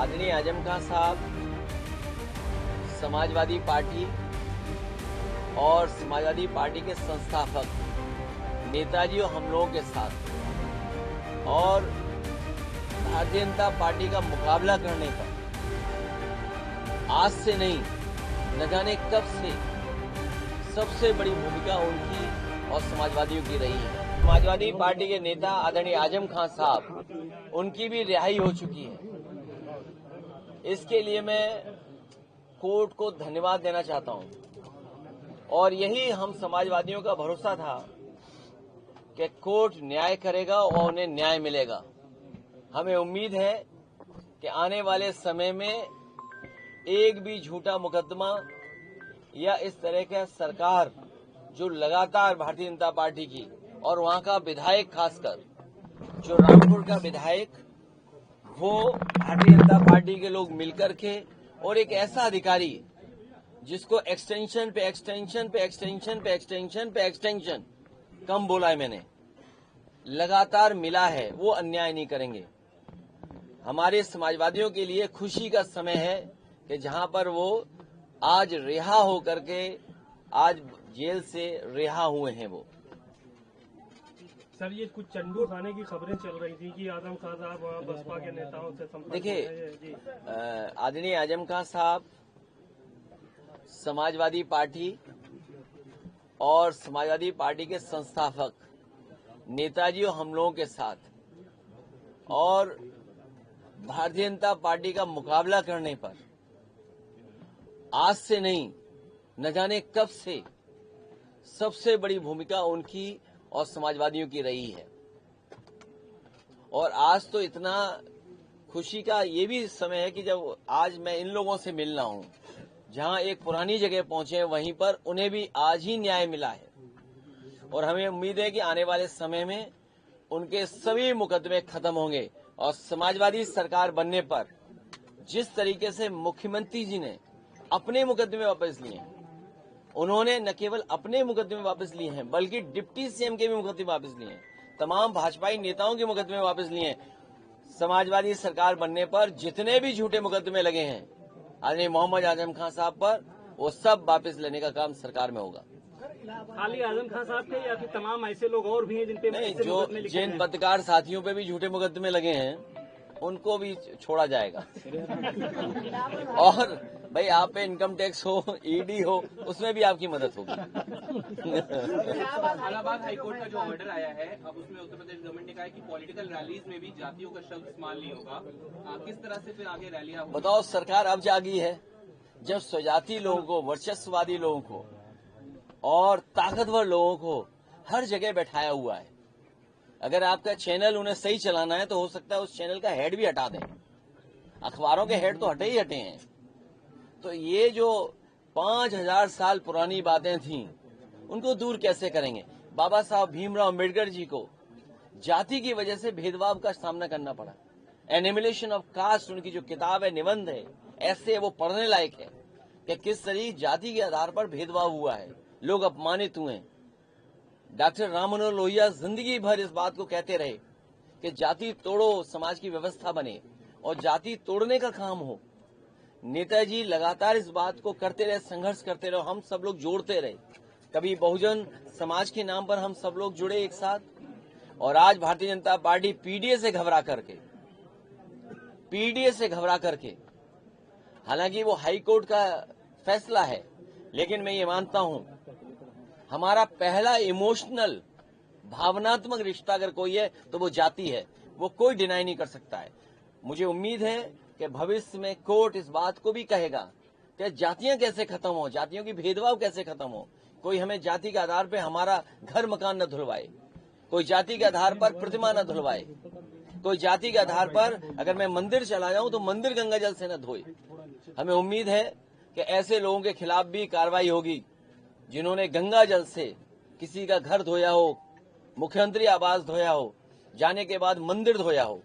आदरणीय आजम खान साहब समाजवादी पार्टी और समाजवादी पार्टी के संस्थापक नेताजी और हम लोगों के साथ और भारतीय जनता पार्टी का मुकाबला करने पर आज से नहीं न जाने कब से सबसे बड़ी भूमिका उनकी और समाजवादियों की रही है। समाजवादी पार्टी के नेता आदरणीय आजम खान साहब उनकी भी रिहाई हो चुकी है। इसके लिए मैं कोर्ट को धन्यवाद देना चाहता हूं और यही हम समाजवादियों का भरोसा था कि कोर्ट न्याय करेगा और उन्हें न्याय मिलेगा। हमें उम्मीद है कि आने वाले समय में एक भी झूठा मुकदमा या इस तरह का सरकार जो लगातार भारतीय जनता पार्टी की और वहां का विधायक खासकर जो रामपुर का विधायक वो भारतीय जनता पार्टी के लोग मिलकर के और एक ऐसा अधिकारी जिसको एक्सटेंशन पे एक्सटेंशन पे एक्सटेंशन पे एक्सटेंशन पे एक्सटेंशन कम बोला है मैंने लगातार मिला है, वो अन्याय नहीं करेंगे। हमारे समाजवादियों के लिए खुशी का समय है कि जहां पर वो आज रिहा होकर के आज जेल से रिहा हुए हैं। वो सर ये कुछ चंडू खाने की खबरें चल रही थी कि आजम खान साहब बसपा के नेताओं से संपर्क देखिए, आदरणीय आजम खान साहब समाजवादी पार्टी और समाजवादी पार्टी के संस्थापक नेताजी और हम लोगों के साथ और भारतीय जनता पार्टी का मुकाबला करने पर आज से नहीं न जाने कब से सबसे बड़ी भूमिका उनकी और समाजवादियों की रही है। और आज तो इतना खुशी का ये भी समय है कि जब आज मैं इन लोगों से मिल रहा हूं जहां एक पुरानी जगह पहुंचे वहीं पर उन्हें भी आज ही न्याय मिला है और हमें उम्मीद है कि आने वाले समय में उनके सभी मुकदमे खत्म होंगे और समाजवादी सरकार बनने पर जिस तरीके से मुख्यमंत्री जी ने अपने मुकदमे वापस लिए हैं, उन्होंने न केवल अपने मुकदमे वापस लिए हैं बल्कि डिप्टी सीएम के भी मुकदमे वापस लिए हैं, तमाम भाजपाई नेताओं के मुकदमे वापस लिए हैं। समाजवादी सरकार बनने पर जितने भी झूठे मुकदमे लगे हैं आदरणीय मोहम्मद आजम खान साहब पर, वो सब वापस लेने का काम सरकार में होगा। खाली आजम खान साहब के या फिर तमाम ऐसे लोग और भी हैं जिन पे नहीं, जो जिन पत्रकार साथियों पे भी झूठे मुकदमे लगे हैं उनको भी छोड़ा जाएगा। और भाई आप पे इनकम टैक्स हो, ईडी हो, उसमें भी आपकी मदद होगी। इलाहाबाद हाईकोर्ट का जो ऑर्डर आया है, अब उसमें उत्तर प्रदेश गवर्नमेंट ने कहा है कि पॉलिटिकल रैलीज में भी जातियों का शब्द इस्तेमाल नहीं होगा। किस तरह से फिर आगे रैलियां बताओ, सरकार अब जागी है जब स्वजाति लोगों को, वर्चस्ववादी लोगों को और ताकतवर लोगों को हर जगह बैठाया हुआ है। अगर आपका चैनल उन्हें सही चलाना है तो हो सकता है उस चैनल का हेड भी हटा दें। अखबारों के हेड तो हटे ही हटे हैं। तो ये जो 5000 साल पुरानी बातें थीं उनको दूर कैसे करेंगे। बाबा साहब भीमराव अम्बेडकर जी को जाति की वजह से भेदभाव का सामना करना पड़ा। एनिमिलेशन ऑफ कास्ट उनकी जो किताब है, निबंध है, ऐसे वो पढ़ने लायक है कि किस तरह जाति के आधार पर भेदभाव हुआ है, लोग अपमानित हुए। डॉक्टर राम मनोहर लोहिया जिंदगी भर इस बात को कहते रहे कि जाति तोड़ो, समाज की व्यवस्था बने और जाति तोड़ने का काम हो। नेताजी लगातार इस बात को करते रहे, संघर्ष करते रहे, हम सब लोग जोड़ते रहे। कभी बहुजन समाज के नाम पर हम सब लोग जुड़े एक साथ और आज भारतीय जनता पार्टी पीडीए से घबरा करके हालांकि वो हाई कोर्ट का फैसला है, लेकिन मैं ये मानता हूं हमारा पहला इमोशनल भावनात्मक रिश्ता अगर कोई है तो वो जाति है, वो कोई डिनाई नहीं कर सकता है। मुझे उम्मीद है कि भविष्य में कोर्ट इस बात को भी कहेगा कि जातियां कैसे खत्म हो, जातियों की भेदभाव कैसे खत्म हो। कोई हमें जाति के आधार पर हमारा घर मकान न धुलवाए, कोई जाति के आधार पर प्रतिमा न धुलवाए, कोई जाति के आधार पर अगर मैं मंदिर चला जाऊं तो मंदिर गंगा जल से न धोए। हमें उम्मीद है कि ऐसे लोगों के खिलाफ भी कार्रवाई होगी जिन्होंने गंगा जल से किसी का घर धोया हो, मुख्यमंत्री आवास धोया हो, जाने के बाद मंदिर धोया हो।